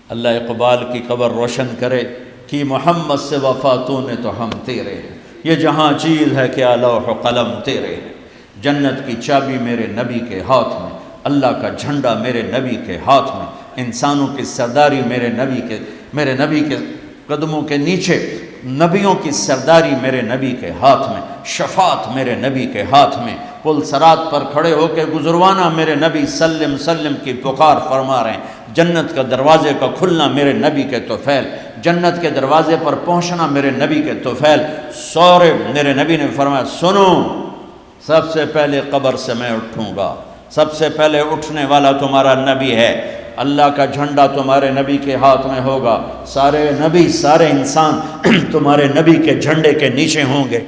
اللہ اقبال کی قبر روشن کرے کہ محمد سے وفاتوں نے تو ہم تیرے ہیں، یہ جہاں چیز ہے کیا لوح و قلم تیرے ہیں، جنت کی چابی میرے نبی کے ہاتھ میں، اللہ کا جھنڈا میرے نبی کے ہاتھ میں، انسانوں کی سرداری میرے نبی کے قدموں کے نیچے، نبیوں کی سرداری میرے نبی کے ہاتھ میں، شفاعت میرے نبی کے ہاتھ میں، پل صراط پر کھڑے ہو کے گزروانا میرے نبی سلم سلم کی پکار فرما رہے ہیں، جنت کا دروازے کا کھلنا میرے نبی کے طفیل، جنت کے دروازے پر پہنچنا میرے نبی کے طفیل، سورے میرے نبی نے فرمایا سنو، سب سے پہلے قبر سے میں اٹھوں گا، سب سے پہلے اٹھنے والا تمہارا نبی ہے، اللہ کا جھنڈا تمہارے نبی کے ہاتھ میں ہوگا، سارے نبی سارے انسان تمہارے نبی کے جھنڈے کے نیچے ہوں گے،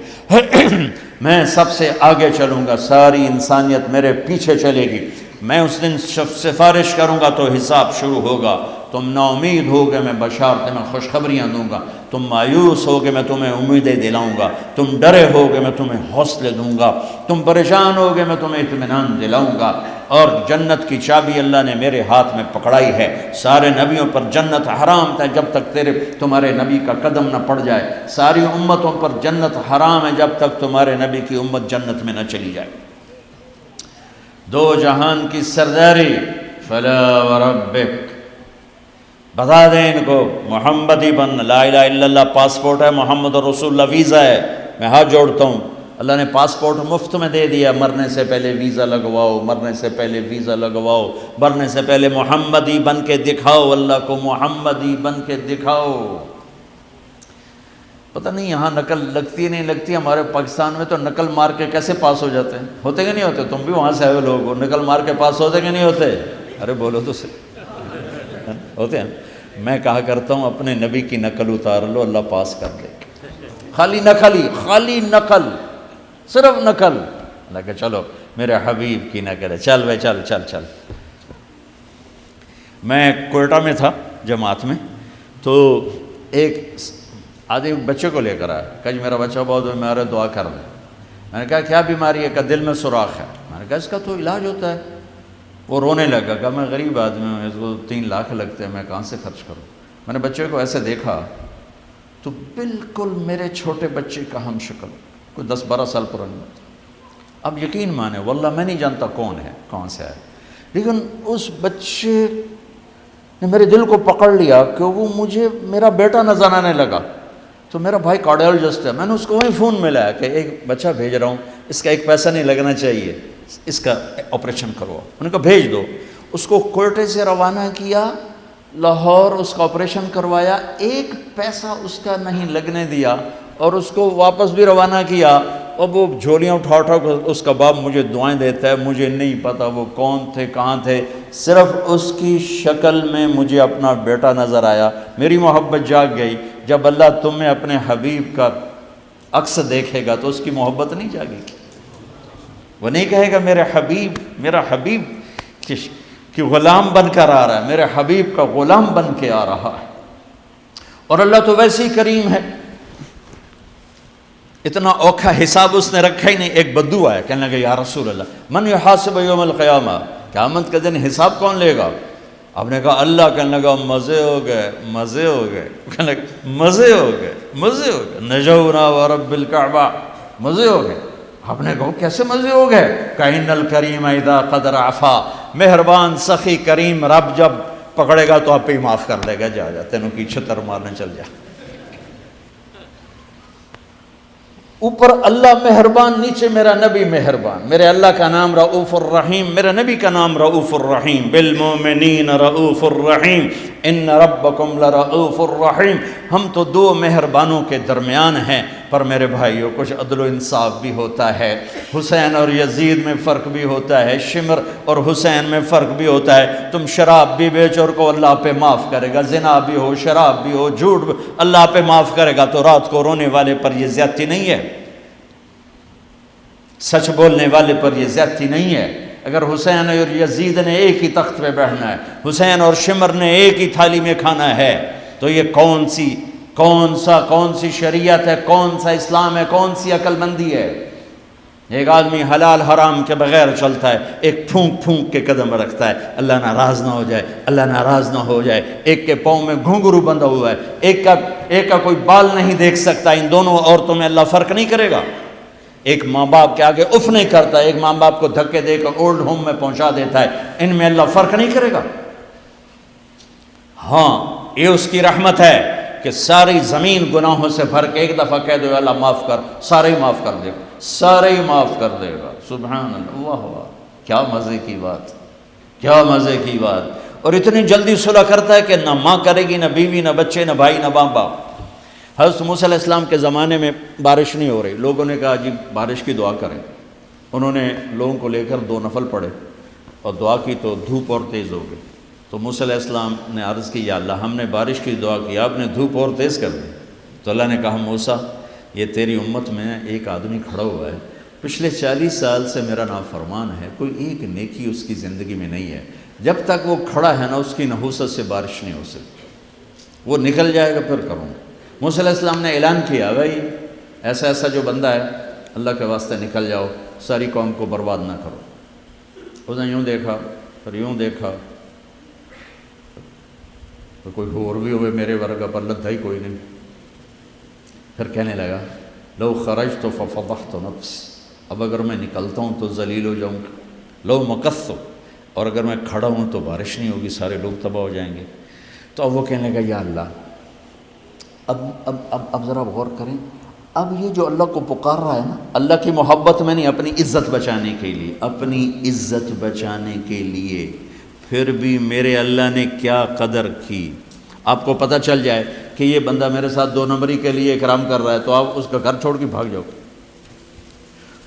میں سب سے آگے چلوں گا، ساری انسانیت میرے پیچھے چلے گی، میں اس دن سفارش کروں گا تو حساب شروع ہوگا، تم نا امید ہوگے میں بشارت میں خوشخبریاں دوں گا، تم مایوس ہوگے میں تمہیں امیدیں دلاؤں گا، تم ڈرے ہوگے میں تمہیں حوصلے دوں گا، تم پریشان ہوگے میں تمہیں اطمینان دلاؤں گا، اور جنت کی چابی اللہ نے میرے ہاتھ میں پکڑائی ہے، سارے نبیوں پر جنت حرام تھا جب تک تمہارے نبی کا قدم نہ پڑ جائے، ساری امتوں پر جنت حرام ہے جب تک تمہارے نبی کی امت جنت میں نہ چلی جائے۔ دو جہان کی سرداری، فلا وربک، بتا دیں ان کو محمدی بن، لا الہ الا اللہ پاسپورٹ ہے، محمد رسول اللہ ویزا ہے، میں ہاتھ جوڑتا ہوں، اللہ نے پاسپورٹ مفت میں دے دیا، مرنے سے پہلے ویزا لگواؤ، مرنے سے پہلے ویزا لگواؤ، مرنے سے پہلے محمدی بن کے دکھاؤ، اللہ کو محمدی بن کے دکھاؤ۔ پتہ نہیں یہاں نقل لگتی ہے نہیں لگتی، ہمارے پاکستان میں تو نقل مار کے کیسے پاس ہو جاتے ہیں، ہوتے کہ نہیں ہوتے؟ تم بھی وہاں سے آئے لوگ ہو، نقل مار کے پاس ہوتے کہ نہیں ہوتے؟ ارے بولو تو صحیح، ہوتے ہیں۔ میں کہا کرتا ہوں اپنے نبی کی نقل اتار لو، اللہ پاس کر دے، خالی نقل، صرف نقل، اللہ کہ چلو میرے حبیب کی نقل ہے، چل بھائی چل۔ میں کوئٹہ میں تھا جماعت میں، تو ایک آدمی بچے کو لے کر آیا، کہ جی میرا بچہ بہت بیمار ہے، دعا کر دیں۔ میں نے کہا کیا بیماری ہے؟ کہ دل میں سوراخ ہے۔ میں نے کہا اس کا تو علاج ہوتا ہے۔ وہ رونے لگا، کہ میں غریب آدمی ہوں، اس کو 3 لاکھ لگتے ہیں، میں کہاں سے خرچ کروں؟ میں نے بچے کو ایسے دیکھا تو بالکل میرے چھوٹے بچے کا ہم شکل، کوئی 10-12 سال پرانی۔ اب یقین مانے واللہ میں نہیں جانتا کون ہے، کون سے ہے، لیکن اس بچے نے میرے دل کو پکڑ لیا کہ وہ مجھے میرا بیٹا نظر آنے لگا۔ تو میرا بھائی کارڈیالوجسٹ ہے، میں نے اس کو وہیں فون ملایا کہ ایک بچہ بھیج رہا ہوں، اس کا ایک پیسہ نہیں لگنا چاہیے، اس کا آپریشن کرو۔ ان کو بھیج دو۔ اس کو کوئٹے سے روانہ کیا، لاہور اس کا آپریشن کروایا، 1 پیسہ اس کا نہیں لگنے دیا، اور اس کو واپس بھی روانہ کیا۔ اب وہ جھولیاں اٹھا اس کا باپ مجھے دعائیں دیتا ہے، مجھے نہیں پتا وہ کون تھے کہاں تھے، صرف اس کی شکل میں مجھے اپنا بیٹا نظر آیا، میری محبت جاگ گئی۔ جب اللہ تمہیں اپنے حبیب کا عکس دیکھے گا تو اس کی محبت نہیں جاگے گی، وہ نہیں کہے گا میرا حبیب کہ غلام بن کر آ رہا ہے، میرے حبیب کا غلام بن کے آ رہا ہے۔ اور اللہ تو ویسے ہی کریم ہے، اتنا اوکھا حساب اس نے رکھا ہی نہیں۔ ایک بدو آیا، کہنے لگا یا رسول اللہ من یحاسب یوم القیامہ، قیامت کے دن حساب کون لے گا؟ آپ نے کہا اللہ۔ کہنے لگا مزے ہو گئے، کہنے لگا مزے ہو گئے، نجونا ورب الکعبہ، مزے ہو گئے۔ آپ نے کہا کیسے مزے ہو گئے؟ کَإِنَّ الْكَرِيمَ اِذَا قَدْ عَفَا، مہربان سخی کریم رب جب پکڑے گا تو آپ پہ ہی معاف کر دے گا، جا تینوں کی چھتر مارنے چل جا۔ اوپر اللہ مہربان، نیچے میرا نبی مہربان۔ میرے اللہ کا نام رؤوف الرحیم، میرے نبی کا نام رؤوف الرحیم، بالمؤمنین رؤوف الرحیم، ان ربکم لرؤوف الرحیم۔ ہم تو 2 مہربانوں کے درمیان ہیں، پر میرے بھائیوں کچھ عدل و انصاف بھی ہوتا ہے، حسین اور یزید میں فرق بھی ہوتا ہے، شمر اور حسین میں فرق بھی ہوتا ہے۔ تم شراب بھی بیچو کو اللہ پہ معاف کرے گا، زنا بھی ہو، شراب بھی ہو، جھوٹ بھی اللہ پہ معاف کرے گا، تو رات کو رونے والے پر یہ زیادتی نہیں ہے، سچ بولنے والے پر یہ زیادتی نہیں ہے۔ اگر حسین اور یزید نے ایک ہی تخت پہ بیٹھنا ہے، حسین اور شمر نے ایک ہی تھالی میں کھانا ہے، تو یہ کون سی شریعت ہے، کون سا اسلام ہے، کون سی عقل مندی ہے؟ ایک آدمی حلال حرام کے بغیر چلتا ہے، ایک پھونک پھونک کے قدم رکھتا ہے اللہ ناراض نہ ہو جائے، اللہ ناراض نہ ہو جائے۔ ایک کے پاؤں میں گھنگرو بندھا ہوا ہے، ایک کا کوئی بال نہیں دیکھ سکتا۔ ان دونوں عورتوں میں اللہ فرق نہیں کرے گا۔ ایک ماں باپ کے آگے اف نہیں کرتا، ایک ماں باپ کو دھکے دے کر اولڈ ہوم میں پہنچا دیتا ہے، ان میں اللہ فرق نہیں کرے گا۔ ہاں یہ اس کی رحمت ہے کہ ساری زمین گناہوں سے بھر کے ایک دفعہ کہہ دو اللہ معاف کر، سارے ہی معاف کر دے گا، سارے ہی معاف کر دے گا۔ سبحان اللہ، واہ واہ، کیا مزے کی بات، کیا مزے کی بات۔ اور اتنی جلدی صلح کرتا ہے کہ نہ ماں کرے گی، نہ بیوی، نہ بچے، نہ بھائی، نہ باپ باپ۔ حضرت موسیٰ علیہ السلام کے زمانے میں بارش نہیں ہو رہی، لوگوں نے کہا جی بارش کی دعا کریں۔ انہوں نے لوگوں کو لے کر 2 نفل پڑھے اور دعا کی تو دھوپ اور تیز ہو گئی۔ تو موسیٰ علیہ السلام نے عرض کی یا اللہ ہم نے بارش کی دعا کی، آپ نے دھوپ اور تیز کر دی۔ تو اللہ نے کہا موسیٰ یہ تیری امت میں ایک آدمی کھڑا ہوا ہے، پچھلے 40 سال سے میرا نافرمان ہے، کوئی ایک نیکی اس کی زندگی میں نہیں ہے، جب تک وہ کھڑا ہے نا اس کی نحوست سے بارش نہیں ہو سکتی، وہ نکل جائے گا پھر کروں۔ موسیٰ علیہ السلام نے اعلان کیا بھائی ایسا ایسا جو بندہ ہے اللہ کے واسطے نکل جاؤ، ساری قوم کو برباد نہ کرو۔ اس نے یوں دیکھا پھر یوں دیکھا، تو کوئی اور بھی ہوئے میرے ورگا، پر لدھا ہی کوئی نہیں۔ پھر کہنے لگا لو خرجت ففضحت نفسی، اب اگر میں نکلتا ہوں تو ذلیل ہو جاؤں گا، لو مکثت، اور اگر میں کھڑا ہوں تو بارش نہیں ہوگی، سارے لوگ تباہ ہو جائیں گے۔ تو اب وہ کہنے لگا یا اللہ اب ذرا غور کریں، اب یہ جو اللہ کو پکار رہا ہے نا اللہ کی محبت میں نہیں، اپنی عزت بچانے کے لیے، اپنی عزت بچانے کے لیے، پھر بھی میرے اللہ نے کیا قدر کی۔ آپ کو پتہ چل جائے کہ یہ بندہ میرے ساتھ 2 نمبری کے لیے اکرام کر رہا ہے تو آپ اس کا گھر چھوڑ کے بھاگ جاؤ۔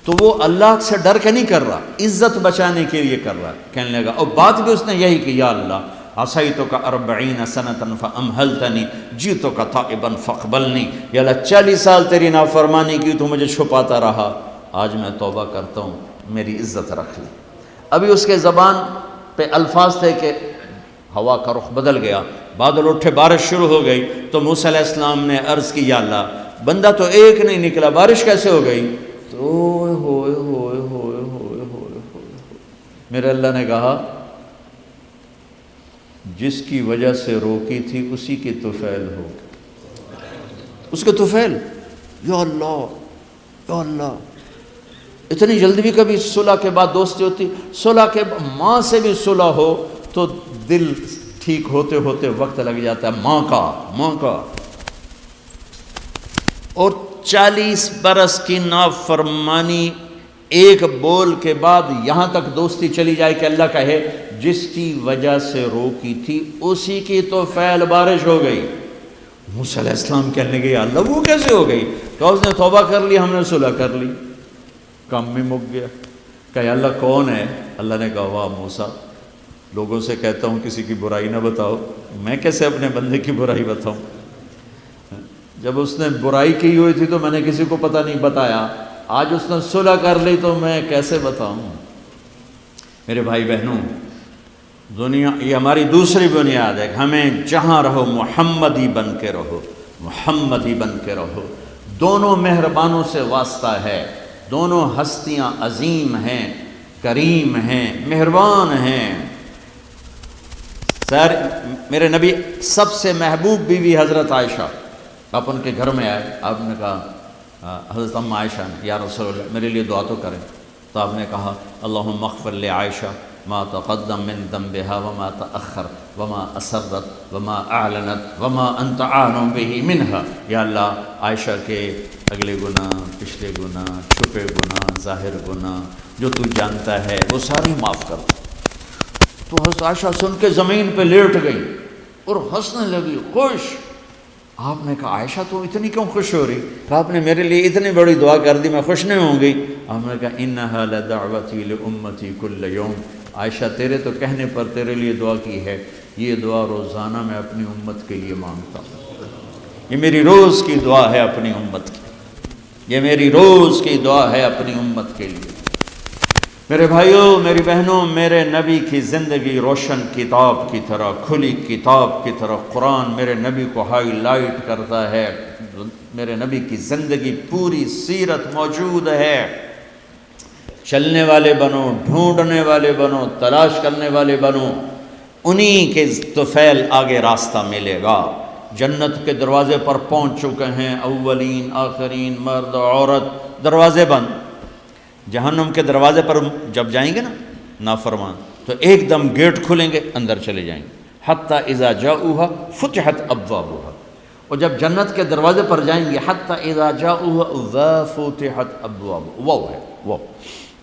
تو وہ اللہ سے ڈر کے نہیں کر رہا، عزت بچانے کے لیے کر رہا ہے۔ کہنے لگا اور بات بھی اس نے یہی کی یا اللہ عصیتک 40 سنة فأمہلتنی جئتک تائبا فاقبلنی، یا اللہ 40 سال تیری نافرمانی کی تو مجھے چھپاتا رہا، آج میں توبہ کرتا ہوں، میری عزت رکھ لی۔ ابھی اس کے زبان پہ الفاظ تھے کہ ہوا کا رخ بدل گیا، بادل اٹھے، بارش شروع ہو گئی۔ تو موسیٰ علیہ السلام نے عرض کی یا اللہ بندہ تو ایک نہیں نکلا، بارش کیسے ہو گئی؟ تو ہوئے ہوئے ہوئے ہوئے ہوئے ہوئے، میرے اللہ نے کہا جس کی وجہ سے روکی تھی اسی کی طفیل ہو، اس کے طفیل۔ یا اللہ یا اللہ، اتنی جلدی بھی کبھی صلح کے بعد دوستی ہوتی؟ صلح کے ماں سے بھی صلح ہو تو دل ٹھیک ہوتے ہوتے وقت لگ جاتا ہے، ماں کا۔ اور 40 برس کی نافرمانی ایک بول کے بعد یہاں تک دوستی چلی جائے کہ اللہ کہے جس کی وجہ سے روکی تھی اسی کی تو فعل بارش ہو گئی۔ موسیٰ علیہ السلام کہنے گئے اللہ وہ کیسے ہو گئی؟ کہ اس نے توبہ کر لی، ہم نے صلح کر لی، کام میں مک گیا۔ کہ اللہ کون ہے؟ اللہ نے کہا واہ موسیٰ، لوگوں سے کہتا ہوں کسی کی برائی نہ بتاؤ، میں کیسے اپنے بندے کی برائی بتاؤں؟ جب اس نے برائی کی ہوئی تھی تو میں نے کسی کو پتہ نہیں بتایا، آج اس نے صلح کر لی تو میں کیسے بتاؤں؟ میرے بھائی بہنوں، دنیا یہ ہماری دوسری بنیاد ہے کہ ہمیں جہاں رہو محمدی بن کے رہو، محمدی بن کے رہو۔ دونوں مہربانوں سے واسطہ ہے، دونوں ہستیاں عظیم ہیں، کریم ہیں، مہربان ہیں۔ سر میرے نبی سب سے محبوب بیوی حضرت عائشہ، آپ ان کے گھر میں آئے، آپ نے کہا حضرت ام عائشہ نے یا رسول اللہ میرے لیے دعا تو کریں۔ تو آپ نے کہا اللہم اغفر لعائشہ ما تقدم من ذنبها وما تأخر وما اسرت وما اعلنت وما انت عالم به منها، یا اللہ عائشہ کے اگلے گناہ، پچھلے گناہ، چھپے گناہ، ظاہر گناہ جو تو جانتا ہے وہ سارے معاف کر۔ تو حضرت عائشہ سن کے زمین پہ لیٹ گئی اور ہنسنے لگی، خوش۔ آپ نے کہا عائشہ تو اتنی کیوں خوش ہو رہی؟ کہ آپ نے میرے لیے اتنی بڑی دعا کر دی، میں خوش نہیں ہوں گی؟ آپ نے کہا انہا لدعوتی لامتی کل یوم، عائشہ تیرے تو کہنے پر تیرے لیے دعا کی ہے، یہ دعا روزانہ میں اپنی امت کے لیے مانگتا ہوں، یہ میری روز کی دعا ہے اپنی امت کی، یہ میری روز کی دعا ہے اپنی امت کے لیے۔ میرے بھائیوں، میری بہنوں، میرے نبی کی زندگی روشن کتاب کی طرح، کھلی کتاب کی طرح قرآن میرے نبی کو ہائی لائٹ کرتا ہے۔ میرے نبی کی زندگی پوری سیرت موجود ہے۔ چلنے والے بنو، ڈھونڈنے والے بنو، تلاش کرنے والے بنو، انہی کے طفیل آگے راستہ ملے گا۔ جنت کے دروازے پر پہنچ چکے ہیں، اولین آخرین، مرد عورت، دروازے بند۔ جہنم کے دروازے پر جب جائیں گے نا نافرمان، تو ایک دم گیٹ کھلیں گے، اندر چلے جائیں گے۔ حتی اذا جاؤہا فتحت ابوابہا، اور جب جنت کے دروازے پر جائیں گے، حتی اذا جاؤہا وفتحت ابوابہا، وہ ہے وہ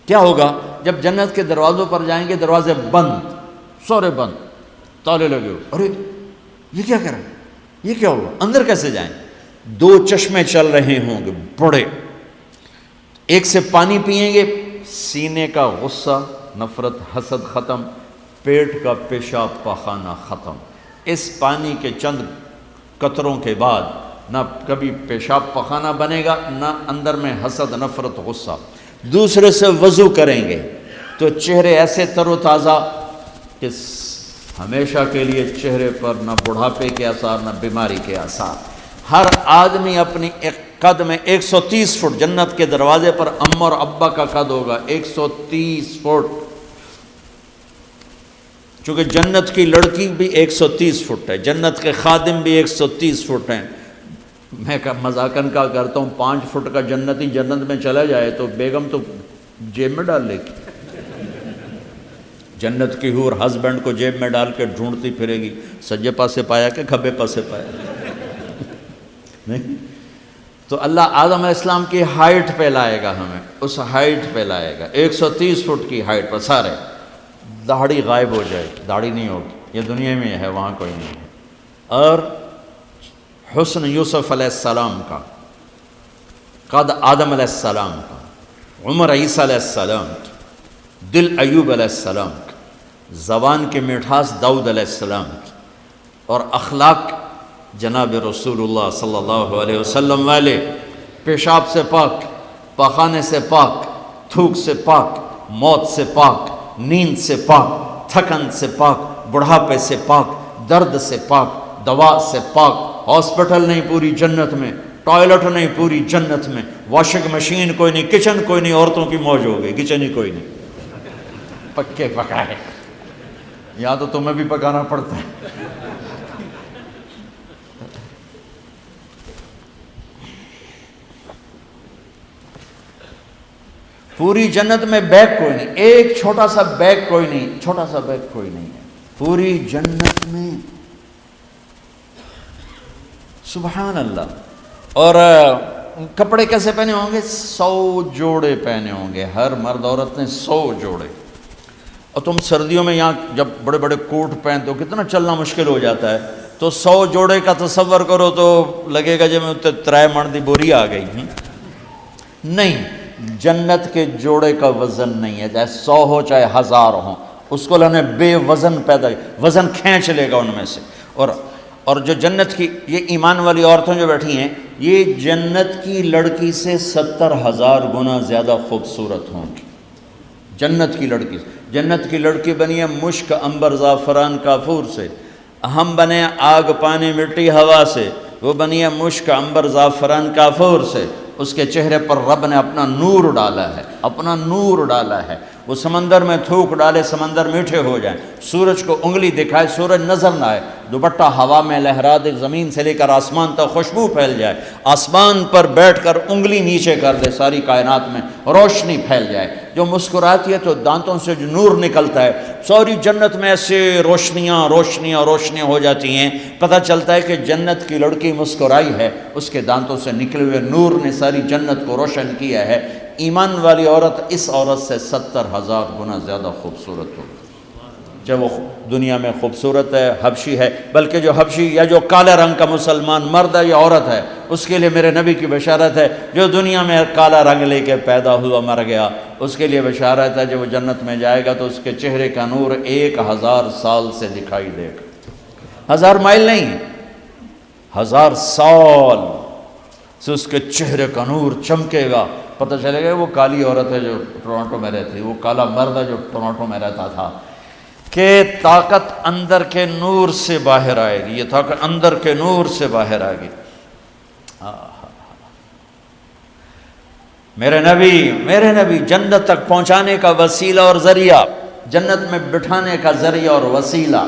کیا ہوگا جب جنت کے دروازوں پر جائیں گے؟ دروازے بند، سورے بند، تالے لگے ہوئے۔ ارے یہ کیا کر رہے ہیں، یہ کیا ہوا، اندر کیسے جائیں؟ دو چشمے چل رہے ہوں گے بڑے، ایک سے پانی پئیں گے، سینے کا غصہ، نفرت، حسد ختم، پیٹ کا پیشاب پاخانہ ختم۔ اس پانی کے چند قطروں کے بعد نہ کبھی پیشاب پاخانہ بنے گا، نہ اندر میں حسد، نفرت، غصہ۔ دوسرے سے وضو کریں گے تو چہرے ایسے تر و تازہ کہ ہمیشہ کے لیے چہرے پر نہ بڑھاپے کے آثار، نہ بیماری کے آثار۔ ہر آدمی اپنی ایک قد میں 130 فٹ، جنت کے دروازے پر اماں اور ابا کا قد ہوگا 130 فٹ، چونکہ جنت کی لڑکی بھی 130 فٹ ہے، جنت کے خادم بھی 130 فٹ ہیں۔ میں مذاقاً کا کرتا ہوں 5 فٹ کا جنتی جنت میں چلا جائے تو بیگم تو جیب میں ڈال لے گی، جنت کی حور ہسبینڈ کو جیب میں ڈال کے ڈھونڈتی پھرے گی، سجے پاسے پایا کہ کھبے پاسے پایا نہیں۔ تو اللہ آدم علیہ السلام کی ہائٹ پہ لائے گا ہمیں، اس ہائٹ پہ لائے گا 130 فٹ کی ہائٹ پر، سارے داڑھی غائب ہو جائے، داڑھی نہیں ہوگی، یہ دنیا میں ہے، وہاں کوئی نہیں ہے۔ اور حسن یوسف علیہ السلام کا، قد آدم علیہ السلام کا، عمر عیسیٰ علیہ السلام کی، دل ایوب علیہ السلام کی، زبان کی مٹھاس داؤد علیہ السلام کی، اور اخلاق جناب رسول اللہ صلی اللہ علیہ وسلم والے، پیشاب سے پاک، پاخانے سے پاک، تھوک سے پاک، موت سے پاک، نیند سے پاک، تھکن سے پاک، بڑھاپے سے پاک، درد سے پاک، دوا سے پاک۔ ہاسپٹل نہیں پوری جنت میں، ٹوائلٹ نہیں پوری جنت میں، واشنگ مشین کوئی نہیں، کچن کوئی نہیں، عورتوں کی موج ہو گئی، کچن ہی کوئی نہیں، پکے پکائے، یا تو تمہیں بھی پکانا پڑتا ہے۔ پوری جنت میں بیگ کوئی نہیں، ایک چھوٹا سا بیگ کوئی نہیں، چھوٹا سا بیگ کوئی نہیں ہے پوری جنت میں، سبحان اللہ۔ اور کپڑے کیسے پہنے ہوں گے؟ 100 جوڑے پہنے ہوں گے، ہر مرد عورت نے 100 جوڑے۔ اور تم سردیوں میں یہاں جب بڑے بڑے کوٹ پہنتے ہو کتنا چلنا مشکل ہو جاتا ہے، تو 100 جوڑے کا تصور کرو تو لگے گا جب میں ترائے مڑ دی بوری آ گئی۔ نہیں، جنت کے جوڑے کا وزن نہیں ہے، چاہے 100 ہو چاہے 1000 ہوں، اس کو اللہ نے بے وزن پیدا کیا، وزن کھینچ لے گا ان میں سے۔ اور جو جنت کی یہ ایمان والی عورتیں جو بیٹھی ہیں، یہ جنت کی لڑکی سے 70,000 گنا زیادہ خوبصورت ہوں گی۔ جنت کی لڑکی، جنت کی لڑکی بنی ہے مشک، عنبر، زعفران، کافور سے، ہم بنے آگ، پانی، مٹی، ہوا سے، وہ بنی ہے مشک، عنبر، زعفران، کافور سے۔ اس کے چہرے پر رب نے اپنا نور ڈالا ہے، اپنا نور ڈالا ہے۔ وہ سمندر میں تھوک ڈالے، سمندر میٹھے ہو جائیں، سورج کو انگلی دکھائے، سورج نظر نہ آئے، دوپٹہ ہوا میں لہرا دے، زمین سے لے کر آسمان تک خوشبو پھیل جائے، آسمان پر بیٹھ کر انگلی نیچے کر دے، ساری کائنات میں روشنی پھیل جائے، جو مسکراتی ہے تو دانتوں سے جو نور نکلتا ہے، ساری جنت میں ایسے روشنیاں روشنیاں روشنیاں ہو جاتی ہیں، پتہ چلتا ہے کہ جنت کی لڑکی مسکرائی ہے، اس کے دانتوں سے نکلے ہوئے نور نے ساری جنت کو روشن کیا ہے۔ ایمان والی عورت اس عورت سے 70,000 گنا زیادہ خوبصورت ہوگی، جب وہ دنیا میں خوبصورت ہے، حبشی ہے، بلکہ جو حبشی یا جو کالے رنگ کا مسلمان مرد ہے یا عورت ہے، اس کے لیے میرے نبی کی بشارت ہے، جو دنیا میں کالا رنگ لے کے پیدا ہوا مر گیا، اس کے لیے بشارت ہے، جب وہ جنت میں جائے گا تو اس کے چہرے کا نور 1000 سال سے دکھائی دے گا، 1000 مائل نہیں، 1000 سال سے اس کے چہرے کا نور چمکے گا، پتہ چلے گا وہ کالی عورت ہے جو ٹورانٹو میں رہتی، وہ کالا مرد ہے جو ٹورانٹو میں رہتا تھا، کہ طاقت اندر کے نور سے باہر آئے گی، یہ طاقت اندر کے نور سے باہر آئے گی۔ میرے نبی جنت تک پہنچانے کا وسیلہ اور ذریعہ، جنت میں بٹھانے کا ذریعہ اور وسیلہ۔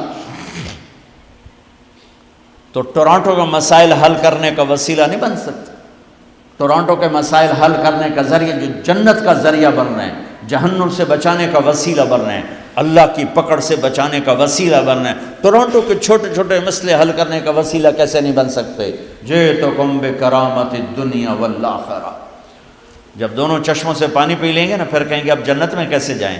تو ٹورانٹو کا مسائل حل کرنے کا وسیلہ نہیں بن سکتا، ٹورانٹو کے مسائل حل کرنے کا ذریعہ جو جنت کا ذریعہ بن رہے ہیں، جہنم سے بچانے کا وسیلہ بن رہے ہیں، اللہ کی پکڑ سے بچانے کا وسیلہ بن رہے ہیں، ٹورانٹو کے چھوٹے چھوٹے مسئلے حل کرنے کا وسیلہ کیسے نہیں بن سکتے؟ جئتکم بکرامت الدنیا والآخرہ۔ جب دونوں چشموں سے پانی پی لیں گے نا، پھر کہیں گے اب جنت میں کیسے جائیں؟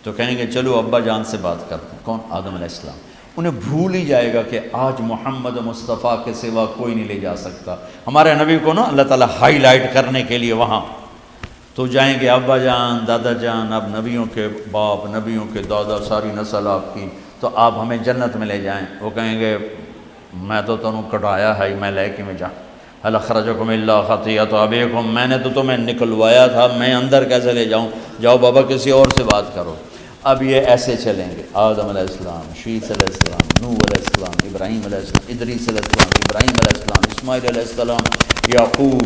تو کہیں گے چلو ابا جان سے بات کرتے ہیں۔ کون؟ آدم علیہ السلام۔ انہیں بھول ہی جائے گا کہ آج محمد مصطفیٰ کے سوا کوئی نہیں لے جا سکتا۔ ہمارے نبی کو نا اللہ تعالیٰ ہائی لائٹ کرنے کے لیے وہاں تو جائیں گے، ابا جان، دادا جان، اب نبیوں کے باپ، نبیوں کے دادا، ساری نسل آپ کی، تو آپ ہمیں جنت میں لے جائیں۔ وہ کہیں گے میں تو تمہیں کٹایا ہے، میں لے کے میں جاؤں، هل اخرجکم الا خطیئۃ ابیکم، میں نے تو تمہیں نکلوایا تھا، میں اندر کیسے لے جاؤں؟ جاؤ بابا کسی اور سے بات کرو۔ اب یہ ایسے چلیں گے، آدم علیہ السلام، شیث علیہ السلام، نوح علیہ السلام، ابراہیم علیہ السلام، ادریس علیہ السلام، ابراہیم علیہ السلام، اسماعیل علیہ السلام، یعقوب،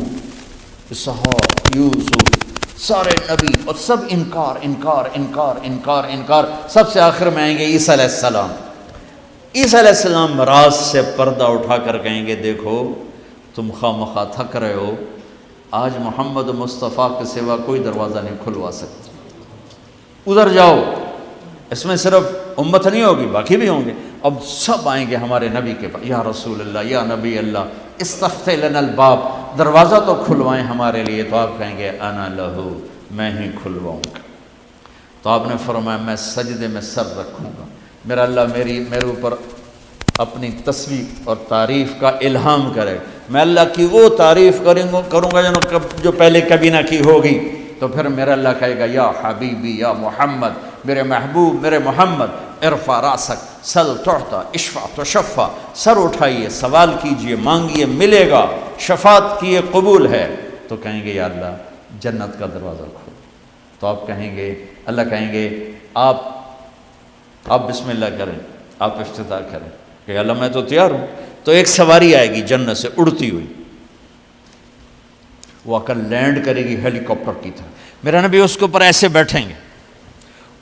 اسحاق، یوسف، سارے نبی، اور سب انکار انکار انکار انکار انکار، سب سے آخر میں آئیں گے عیسیٰ علیہ السلام۔ عیسیٰ علیہ السلام راز سے پردہ اٹھا کر کہیں گے دیکھو تم خواہ مخواہ تھک رہے ہو، آج محمد مصطفیٰ کے سوا کوئی دروازہ نہیں کھلوا سکتا، ادھر جاؤ۔ اس میں صرف امت نہیں ہوگی، باقی بھی ہوں گے۔ اب سب آئیں گے ہمارے نبی کے پاس، یا رسول اللہ، یا نبی اللہ، استفتح لنا الباب، دروازہ تو کھلوائیں ہمارے لیے۔ تو آپ کہیں گے انا لہو، میں ہی کھلواؤں گا۔ تو آپ نے فرمایا میں سجدے میں سر رکھوں گا، میرا اللہ میرے اوپر اپنی تصویر اور تعریف کا الہام کرے، میں اللہ کی وہ تعریف کروں گا جو پہلے کبھی نہ کی ہوگی۔ تو پھر میرا اللہ کہے گا یا حبیبی یا محمد، میرے محبوب، میرے محمد، ارفع راسک سل تعطا اشفع تشفع، سر اٹھائیے، سوال کیجئے، مانگیے، ملے گا، شفاعت کیے قبول ہے۔ تو کہیں گے یا اللہ جنت کا دروازہ کھول۔ تو آپ کہیں گے، اللہ کہیں گے آپ بسم اللہ کریں، آپ افتتاح کریں کہ اللہ میں تو تیار ہوں۔ تو ایک سواری آئے گی جنت سے اڑتی ہوئی، وہ آ کر لینڈ کرے گی ہیلی کاپٹر کی طرح، میرا نبی اس کے اوپر ایسے بیٹھیں گے،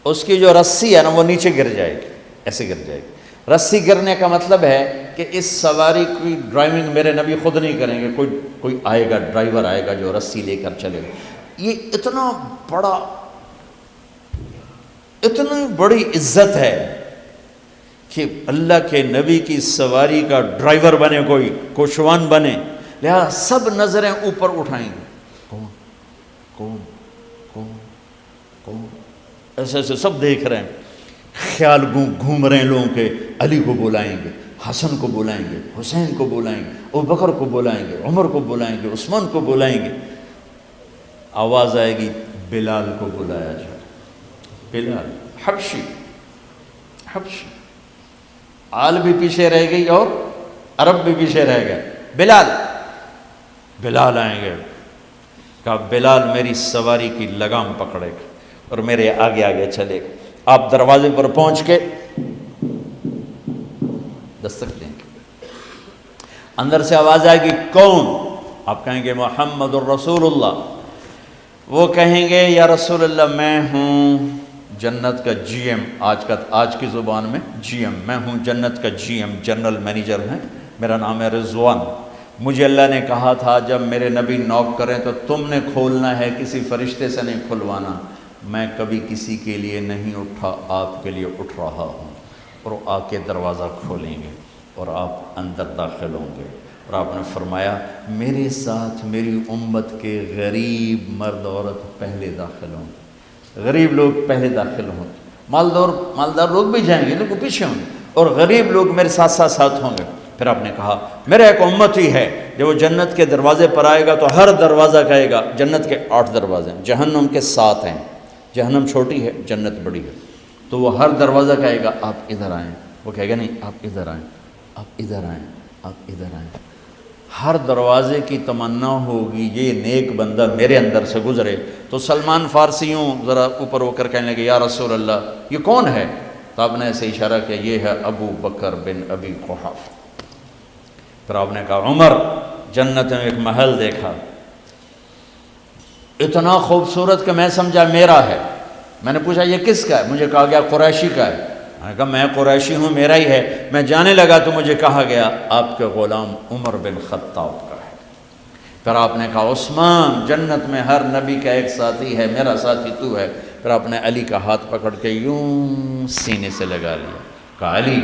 اس کی جو رسی ہے نا وہ نیچے گر جائے گی، ایسے گر جائے گی۔ رسی گرنے کا مطلب ہے کہ اس سواری کی ڈرائیونگ میرے نبی خود نہیں کریں گے، کوئی آئے گا، ڈرائیور آئے گا جو رسی لے کر چلے گا۔ یہ اتنی بڑی عزت ہے کہ اللہ کے نبی کی سواری کا ڈرائیور بنے، کوئی کوشوان بنے، لہذا سب نظریں اوپر اٹھائیں گے، کون کون کون کون، ایسے ایسے سب دیکھ رہے ہیں، خیال گھوم رہے ہیں لوگوں کے، علی کو بلائیں گے، حسن کو بلائیں گے، حسین کو بلائیں گے، ابوبکر کو بلائیں گے، عمر کو بلائیں گے، عثمان کو بلائیں گے۔ آواز آئے گی بلال کو بلایا جائے، بلال حبشی، آل بھی پیچھے رہ گئی اور عرب بھی پیچھے رہ گئے، بلال آئیں گے، کہا بلال میری سواری کی لگام پکڑے گا اور میرے آگے آگے چلے گا۔ آپ دروازے پر پہنچ کے دستک دیں گے، اندر سے آواز آئے گی کون؟ آپ کہیں گے محمد الرسول اللہ۔ وہ کہیں گے یا رسول اللہ میں ہوں جنت کا جی ایم، آج کی زبان میں جی ایم، میں ہوں جنت کا جی ایم، جنرل مینیجر ہیں، میرا نام ہے رضوان۔ مجھے اللہ نے کہا تھا جب میرے نبی نوک کریں تو تم نے کھولنا ہے، کسی فرشتے سے نہیں کھلوانا۔ میں کبھی کسی کے لیے نہیں اٹھا، آپ کے لیے اٹھ رہا ہوں، اور آ کے دروازہ کھولیں گے اور آپ اندر داخل ہوں گے۔ اور آپ نے فرمایا میرے ساتھ میری امت کے غریب مرد عورت پہلے داخل ہوں گے، غریب لوگ پہلے داخل ہوں گے، مالدار لوگ بھی جائیں گے لیکن پیچھے ہوں گے، اور غریب لوگ میرے ساتھ ساتھ ہوں گے۔ پھر آپ نے کہا میرا ایک امت ہی ہے جب وہ جنت کے دروازے پر آئے گا تو ہر دروازہ کہے گا، جنت کے 8 دروازے ہیں، جہنم کے 7 ہیں، جہنم چھوٹی ہے، جنت بڑی ہے، تو وہ ہر دروازہ کہے گا آپ ادھر آئیں، وہ کہے گا نہیں آپ ادھر آئیں، آپ ادھر آئیں، آپ ادھر آئیں۔ ہر دروازے کی تمنا ہوگی یہ نیک بندہ میرے اندر سے گزرے۔ تو سلمان فارسی ہوں ذرا اوپر ہو کر کہنے لگے یا رسول اللہ یہ کون ہے؟ تو آپ نے ایسے اشارہ کیا یہ ہے ابو بکر بن ابی قحافہ۔ پھر آپ نے کہا عمر، جنت میں ایک محل دیکھا، اتنا خوبصورت کہ میں سمجھا میرا ہے۔ میں نے پوچھا یہ کس کا ہے؟ مجھے کہا گیا قریشی کا ہے۔ میں نے کہا میں قریشی ہوں، میرا ہی ہے۔ میں جانے لگا تو مجھے کہا گیا آپ کے غلام عمر بن خطاب کا ہے۔ پھر آپ نے کہا عثمان جنت میں ہر نبی کا ایک ساتھی ہے، میرا ساتھی تو ہے۔ پھر آپ نے علی کا ہاتھ پکڑ کے یوں سینے سے لگا لیا، کہا علی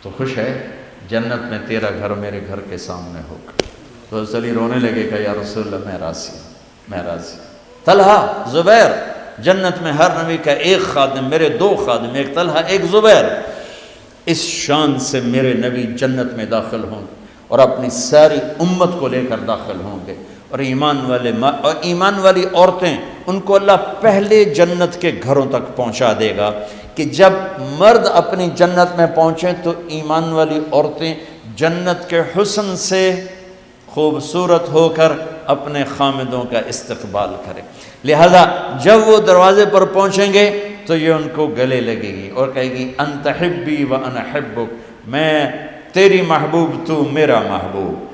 تو خوش ہے؟ جنت میں تیرا گھر میرے گھر کے سامنے ہوگا۔ تو علی رونے لگے کہ یا رسول اللہ میں راضی ہوں، میں راضی ہوں۔ طلحہ، زبیر، جنت میں ہر نبی کا ایک خادم، میرے دو خادم، ایک طلحہ ایک زبیر، اس شان سے میرے نبی جنت میں داخل ہوں اور اپنی ساری امت کو لے کر داخل ہوں گے۔ اور ایمان والی عورتیں ان کو اللہ پہلے جنت کے گھروں تک پہنچا دے گا کہ جب مرد اپنی جنت میں پہنچیں تو ایمان والی عورتیں جنت کے حسن سے خوبصورت ہو کر اپنے خامدوں کا استقبال کریں۔ لہذا جب وہ دروازے پر پہنچیں گے تو یہ ان کو گلے لگے گی اور کہے گی انت حبی و انا حبک، میں تیری محبوب تو میرا محبوب۔